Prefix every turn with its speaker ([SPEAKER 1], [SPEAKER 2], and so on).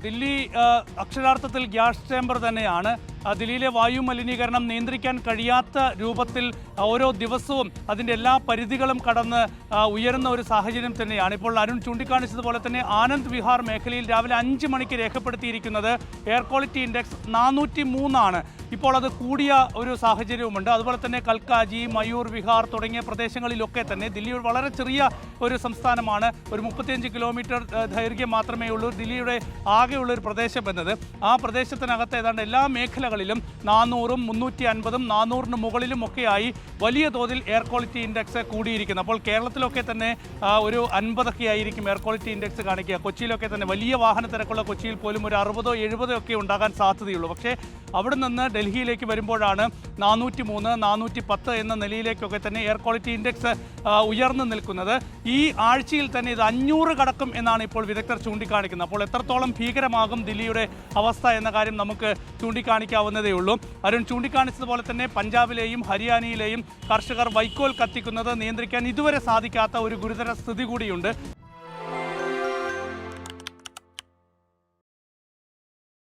[SPEAKER 1] ദില്ലി അക്ഷരാർത്ഥത്തിൽ gas chamber തന്നെയാണ്. ദില്ലിയിലെ വായു മലിനീകരണം നിയന്ത്രിക്കാൻ കഴിയാത്ത രൂപത്തിൽ ഓരോ ദിവസവും അതിൻ്റെ എല്ലാ പരിധികളും കടന്ന് ഉയരുന്ന ഒരു സാഹചര്യം തന്നെയാണ്. ഇപ്പോൾ അരുൺ ചൂണ്ടിക്കാണിച്ചതുപോലെ തന്നെ ആനന്ദ് വിഹാർ മേഖലയിൽ രാവിലെ 5 മണിക്ക് രേഖപ്പെടുത്തിയിരിക്കുന്നത് എയർ ക്വാളിറ്റി ഇൻഡെക്സ് 403 ആണ്. ഇപ്പോൾ അത് കൂടിയ ഒരു സാഹചര്യവുമുണ്ട്. അതുപോലെ തന്നെ കൽക്കാജി, മയൂർ വിഹാർ തുടങ്ങിയ പ്രദേശങ്ങളിലൊക്കെ തന്നെ ദില്ലി വളരെ ചെറിയ ഒരു സംസ്ഥാനമാണ്. ഒരു 35 കിലോമീറ്റർ ദൈർഘ്യം മാത്രമേ ഉള്ളൂ ദില്ലിയുടെ ആകെയുള്ള ഒരു പ്രദേശം എന്നത്. ആ പ്രദേശത്തിനകത്ത് ഏതാണ്ട് എല്ലാ മേഖലകളിലും 400ഉം 350ഉം 400ന് മുകളിലും ഒക്കെയായി വലിയ തോതിൽ എയർ ക്വാളിറ്റി ഇൻഡെക്സ് കൂടിയിരിക്കുന്നു. അപ്പോൾ കേരളത്തിലൊക്കെ തന്നെ ഒരു 50ഒക്കെ ആയിരിക്കും എയർ ക്വാളിറ്റി ഇൻഡെക്സ് കാണിക്കുക. കൊച്ചിയിലൊക്കെ തന്നെ വലിയ വാഹന തിരക്കുള്ള കൊച്ചിയിൽ പോലും ഒരു 60ഓ 70ഓ ഒക്കെ ഉണ്ടാകാൻ സാധ്യതയുള്ളൂ. പക്ഷേ അവിടെ നിന്ന് ഡൽഹിയിലേക്ക് വരുമ്പോഴാണ് 403, 410 എന്ന നിലയിലേക്കൊക്കെ തന്നെ എയർ ക്വാളിറ്റി ഇൻഡെക്സ് ഉയർന്നു നിൽക്കുന്നത്. ഈ ആഴ്ചയിൽ തന്നെ ഇത് 500 കടക്കും എന്നാണ് ഇപ്പോൾ വിദഗ്ധർ ചൂണ്ടിക്കാണിക്കുന്നത്. അപ്പോൾ എത്രത്തോളം ഭീകരമാകും ദില്ലിയുടെ അവസ്ഥ എന്ന കാര്യം നമുക്ക് ചൂണ്ടിക്കാണിക്കാവുന്നതേ ഉള്ളൂ. അരുൺ ചൂണ്ടിക്കാണിച്ചതുപോലെ തന്നെ പഞ്ചാബിലെയും ഹരിയാനയിലെയും കർഷകർ വൈക്കോൽ കത്തിക്കുന്നത് നിയന്ത്രിക്കാൻ ഇതുവരെ സാധിക്കാത്ത ഒരു ഗുരുതര സ്ഥിതി കൂടിയുണ്ട്.